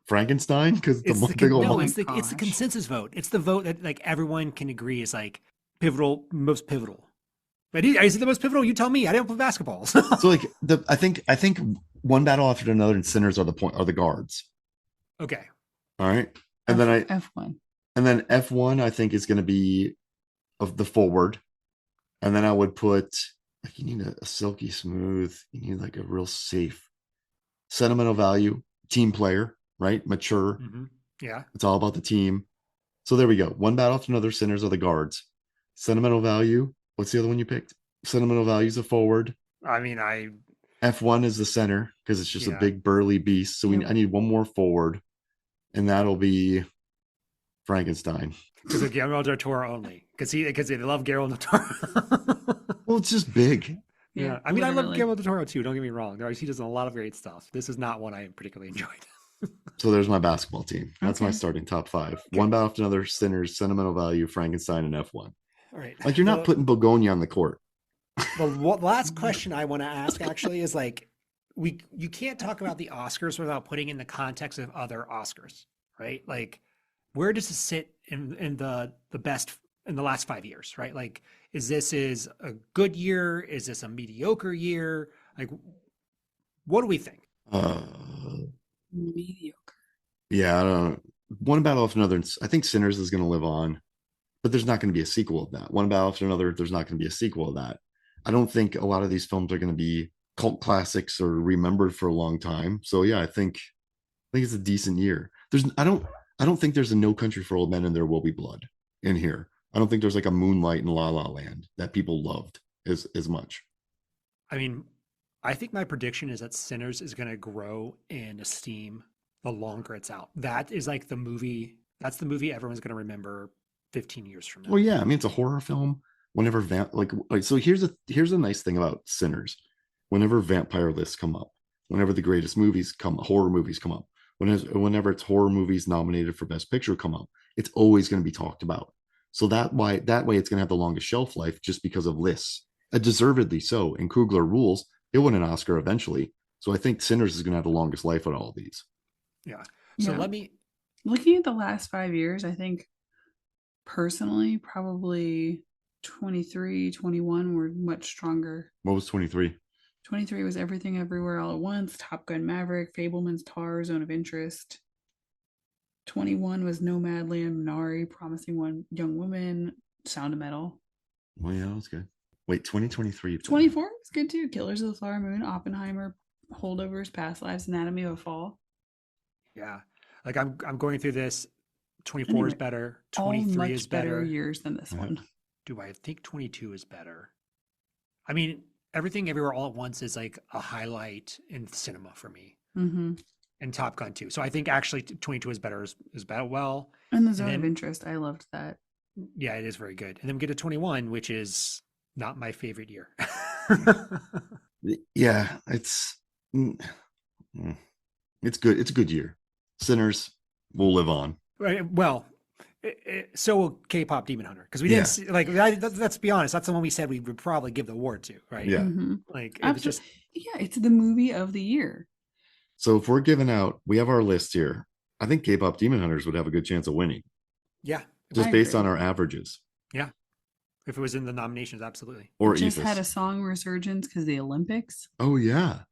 Frankenstein, because the
it's
big old.
no, it's the consensus vote. It's the vote that like everyone can agree is like pivotal, most pivotal. But is it the most pivotal? You tell me. I didn't play basketball. So
like I think one battle after another, and centers are the guards.
Okay.
All right, and then
F1.
And then F1, I think, is going to be of the forward, and then I would put like you need a silky smooth. You need like a real safe, sentimental value team player, right? Mature.
Mm-hmm. Yeah,
it's all about the team. So there we go. One battle after another. Centers are the guards. Sentimental value. What's the other one you picked? Sentimental value is a forward.
I mean,
F1 is the center because it's just a big burly beast. So I need one more forward. And that'll be Frankenstein.
Because of Guillermo del Toro only. Because they love Guillermo del Toro.
Well, it's just big.
Yeah. I mean, I love Guillermo del Toro too. Don't get me wrong. He does a lot of great stuff. This is not one I particularly enjoyed.
So there's my basketball team. That's my starting top five. Okay. One battle after another, Sinners, Sentimental Value, Frankenstein, and F1.
All right.
Like you're not putting Begonia on the court.
The last question I want to ask actually is like, you can't talk about the Oscars without putting in the context of other Oscars, right? Like, where does it sit in the best in the last 5 years, right? Like, is this a good year? Is this a mediocre year? Like, what do we think?
Mediocre.
Yeah, I don't know. One battle after another. I think Sinners is going to live on, but there's not going to be a sequel of that. One battle after another. There's not going to be a sequel of that. I don't think a lot of these films are going to be cult classics or remembered for a long time. So yeah, I think it's a decent year. I don't think there's a No Country for Old Men and There Will Be Blood in here. I don't think there's like a Moonlight and La La Land that people loved as much.
I mean, I think my prediction is that Sinners is going to grow in esteem the longer it's out. That is like the movie. That's the movie everyone's going to remember 15 years from now.
Well, yeah. I mean, it's a horror film. Whenever so here's a nice thing about Sinners. whenever vampire lists come up, whenever the greatest movies come, horror movies come up, whenever it's horror movies nominated for Best Picture come up, it's always going to be talked about. So that way it's going to have the longest shelf life just because of lists, deservedly so. And Kugler rules, it won an Oscar eventually. So I think Sinners is going to have the longest life out of all these.
Yeah. So
Yeah.
let me
Looking at the last 5 years, I think personally, probably 23, 21 were much stronger.
What was 23?
23 was Everything Everywhere All at Once, Top Gun Maverick, Fableman's Tar, Zone of Interest. 21 was Nomadland, Minari, Promising One Young Woman, Sound of Metal.
Well, yeah, that's good. Wait, 2023.
24 was good too. Killers of the Flower Moon, Oppenheimer, Holdovers, Past Lives, Anatomy of a Fall.
Yeah. Like I'm going through this. 24 is
Anyway,
better.
All
23
much
is
better
better.
years than this
Yeah.
one.
Do I think 22 is better? I mean, Everything Everywhere All at Once is like a highlight in cinema for me,
Mm-hmm.
and Top Gun too. So I think actually 22 is better is better. Well,
And the Zone of
then-
Interest, I loved that.
yeah, it is very good. And then we get to 21, which is not my favorite year.
Yeah, it's good. It's a good year. Sinners will live on.
Right. Well, so will K-pop Demon Hunter, because we
Yeah.
didn't see, like let's be honest, that's the one we said we would probably give the award to, right?
Yeah.
Mhm.
Like it was just
Yeah, it's the movie of the year.
So if we're giving out, we have our list here. I think K-pop Demon Hunters would have a good chance of winning,
yeah.
just
I
based
agree.
on our averages.
If it was in the nominations, absolutely.
Or
Just
Ethos.
had a song resurgence because the Olympics.
Oh yeah.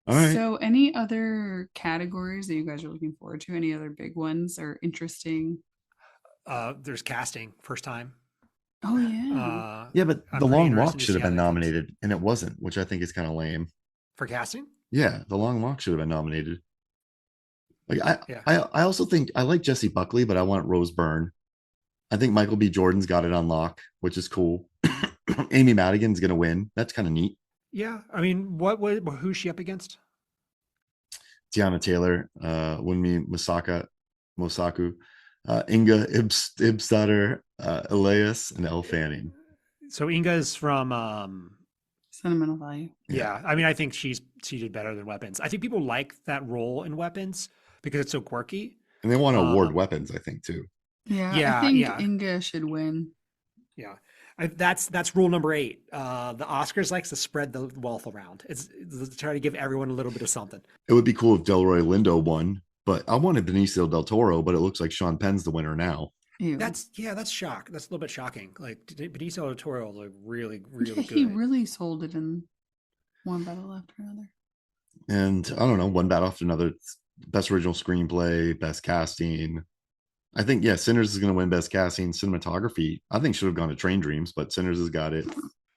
All right.
So, any other categories that you guys are looking forward to? Any other big ones or interesting?
There's casting first time.
Oh yeah,
Yeah, but
I'm
The
pretty
Long
interested
Walk
to
should
see
have
how
been
that goes.
nominated, and it wasn't, which I think is kind of lame.
For casting?
Yeah, The Long Walk should have been nominated. Like
Yeah.
I also think I like Jesse Buckley, but I want Rose Byrne. I think Michael B. Jordan's got it on lock, which is cool. Amy Madigan's gonna win. That's kind of neat.
Yeah. I mean, who's she up against?
Tiana Taylor, Wunmi Mosaku, Inga Ibsdatter, Elias, and Elle Fanning.
So Inga's from
sentimental value.
yeah. I mean, I think she did better than Weapons. I think people like that role in Weapons because it's so quirky.
And they want to award
Um,
weapons, I think, too.
Yeah,
Yeah,
I think
yeah.
Inga should win.
Yeah. That's rule number 8. The Oscars likes to spread the wealth around. It's to try to give everyone a little bit of something.
It would be cool if Delroy Lindo won, but I wanted Benicio del Toro, but it looks like Sean Penn's the winner now.
Ew.
That's shock. That's a little bit shocking. Like Benicio del Toro is like really, really good.
He really sold it in one battle after another.
And I don't know, one battle after another. Best original screenplay, best casting. I think, yeah, Sinners is going to win best casting. Cinematography, I think, should have gone to Train Dreams, but Sinners has got it.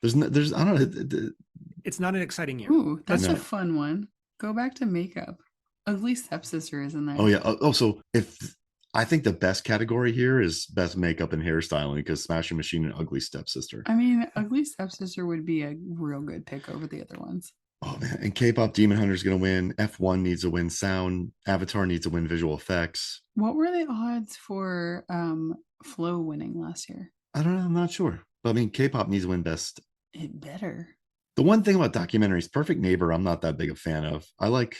I don't know.
It's not an exciting year.
Ooh, that's
No.
a fun one. Go back to makeup. Ugly Stepsister is in there.
Oh, yeah. Also, if I think the best category here is best makeup and hairstyling because Smashing Machine and Ugly Stepsister.
I mean, Ugly Stepsister would be a real good pick over the other ones.
Oh, man. And K-pop Demon Hunter is going to win. F1 needs to win sound. Avatar needs to win visual effects.
What were the odds for Flow winning last year?
I don't know. I'm not sure. But I mean, K-pop needs to win best.
It better.
The one thing about documentaries, Perfect Neighbor, I'm not that big a fan of. I like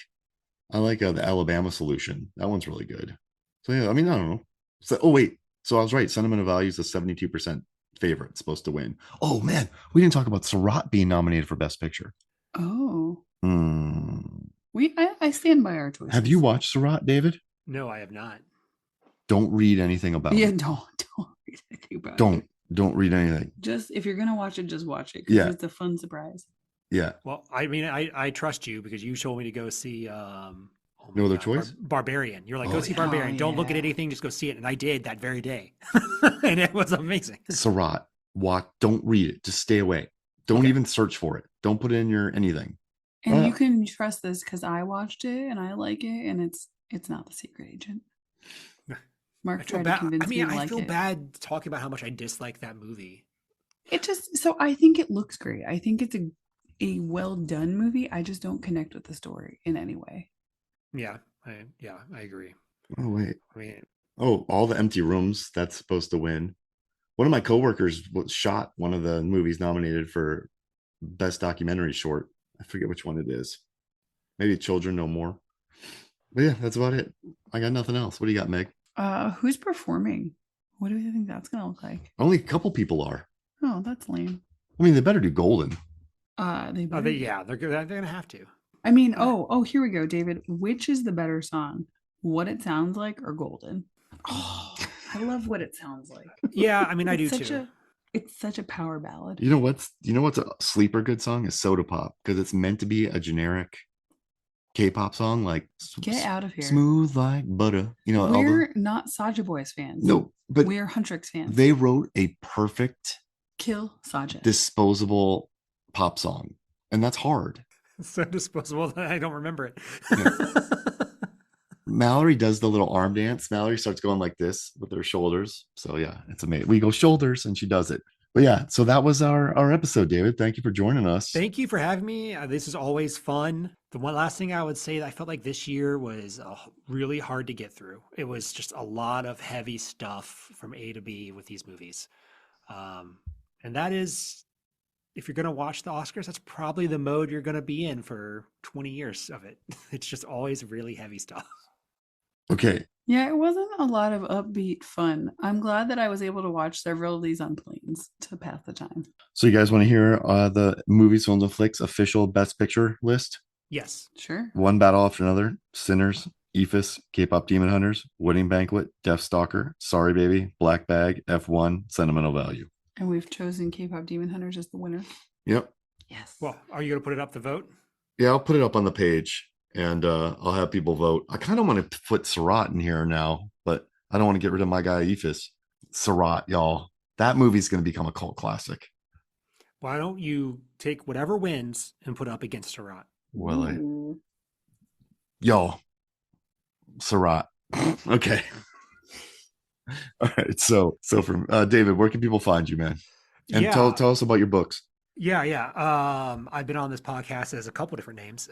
the Alabama Solution. That one's really good. So yeah, I mean, I don't know. So, oh wait, so I was right. Sentimental Value is a 72% favorite, supposed to win. Oh man, we didn't talk about Surratt being nominated for Best Picture.
Oh,
Hmm.
I stand by our choices.
Have you watched Surratt, David?
No, I have not.
Don't read anything about
Yeah,
it.
don't read anything about it.
Don't read anything.
Just if you're gonna watch it, just watch it. 'Cause
Yeah.
it's a fun surprise.
Yeah.
Well, I mean, I trust you because you told me to go see. Oh my
No other
God,
choice?
Barbarian. You're like, go
Oh,
see
yeah.
Barbarian.
Oh,
Don't look at
yeah.
anything. Just go see it. And I did that very day, and it was amazing.
Surratt. Don't read it. Just stay away. Don't
Okay.
even search for it. Don't put it in your anything.
And
Well-
you can trust this because I watched it and I like it, and it's not The Secret Agent.
I
Mark
feel
tried to
bad.
convince
I mean,
me to
I
like
feel
it.
bad talking about how much I dislike that movie.
It just so I think it looks great. I think it's a well done movie. I just don't connect with the story in any way.
Yeah, I agree.
Oh wait.
I mean,
Oh, All the Empty Rooms. That's supposed to win. One of my coworkers shot one of the movies nominated for best documentary short. I forget which one it is. Maybe Children No More. But yeah, that's about it. I got nothing else. What do you got, Meg?
Who's performing? What do you think that's gonna look like?
Only a couple people are.
Oh, that's lame.
I mean, they better do Golden.
They
Oh,
better.
they're gonna have to.
I mean, oh, here we go, David. Which is the better song? What It Sounds Like or Golden? Oh, I love What It Sounds Like.
Yeah, I mean, I do
It's such
too.
it's such a power ballad.
You know what's a sleeper good song is Soda Pop because it's meant to be a generic K-pop song like
Get out of here.
smooth like butter. You know,
We're not Saja Boys fans.
no, but
We're Huntrix fans.
they wrote a perfect
Kill Saja.
disposable pop song, and that's hard.
So disposable that I don't remember it.
Mallory does the little arm dance. Mallory starts going like this with her shoulders. So yeah, it's amazing. We go shoulders and she does it. But yeah, so that was our episode, David. Thank you for joining us.
Thank you for having me. This is always fun. The one last thing I would say that I felt like this year was really hard to get through. It was just a lot of heavy stuff from A to B with these movies. And that is, if you're going to watch the Oscars, that's probably the mode you're going to be in for 20 years of it. It's just always really heavy stuff.
Okay.
Yeah, it wasn't a lot of upbeat fun. I'm glad that I was able to watch several of these on planes to pass the time.
So you guys want to hear the movies, films, and flicks official Best Picture list?
Yes.
Sure.
One battle after another. Sinners, Ephus, K-pop Demon Hunters, Wedding Banquet, Death Stalker, Sorry Baby, Black Bag, F1, Sentimental Value.
And we've chosen K-pop Demon Hunters as the winner.
Yep.
Yes.
Well, are you going to put it up to vote?
Yeah, I'll put it up on the page and I'll have people vote. I kind of want to put Surratt in here now, but I don't want to get rid of my guy Ephus. Surratt, y'all. That movie's going to become a cult classic.
Why don't you take whatever wins and put up against Surratt?
Well,
Ooh.
y'all, Surratt. Okay. All right. So from David, where can people find you, man? And tell us about your books.
Yeah. I've been on this podcast as a couple different names.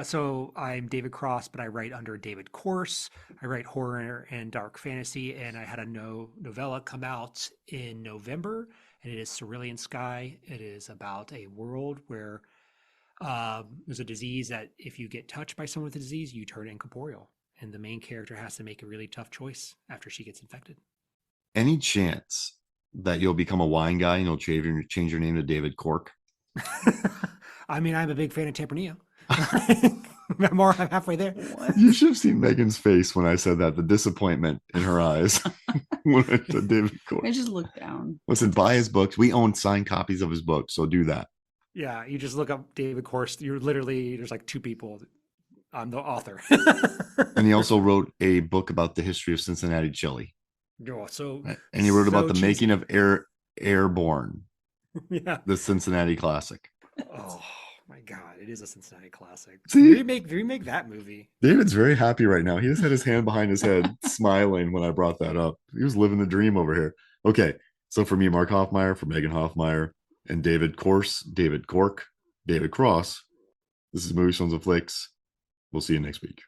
So I'm David Cross, but I write under David Course. I write horror and dark fantasy, and I had a novella come out in November, and it is Cerulean Sky. It is about a world where there's a disease that if you get touched by someone with the disease, you turn incorporeal. And the main character has to make a really tough choice after she gets infected. Any
chance that you'll become a wine guy and you'll change your name to David Cork?
I mean, I'm a big fan of Tempranillo. I'm halfway there.
What?
You should have seen Megan's face when I said that, the disappointment in her eyes when I said David Cork.
I just looked down.
Listen, buy his books. We own signed copies of his books, so do that.
Yeah, you just look up David Course. You're literally, there's like two people. I'm the author.
And he also wrote a book about the history of Cincinnati chili.
Oh,
And he wrote about the
cheesy.
making of Airborne,
Yeah.
the Cincinnati classic.
Oh my God, it is a Cincinnati classic.
See?
Remake that movie.
David's very happy right now. He just had his hand behind his head, smiling when I brought that up. He was living the dream over here. Okay, so for me, Mark Hoffmeyer, for Megan Hoffmeyer, and David Course, David Cork, David Cross, this is Movies, Films, and Flicks. We'll see you next week.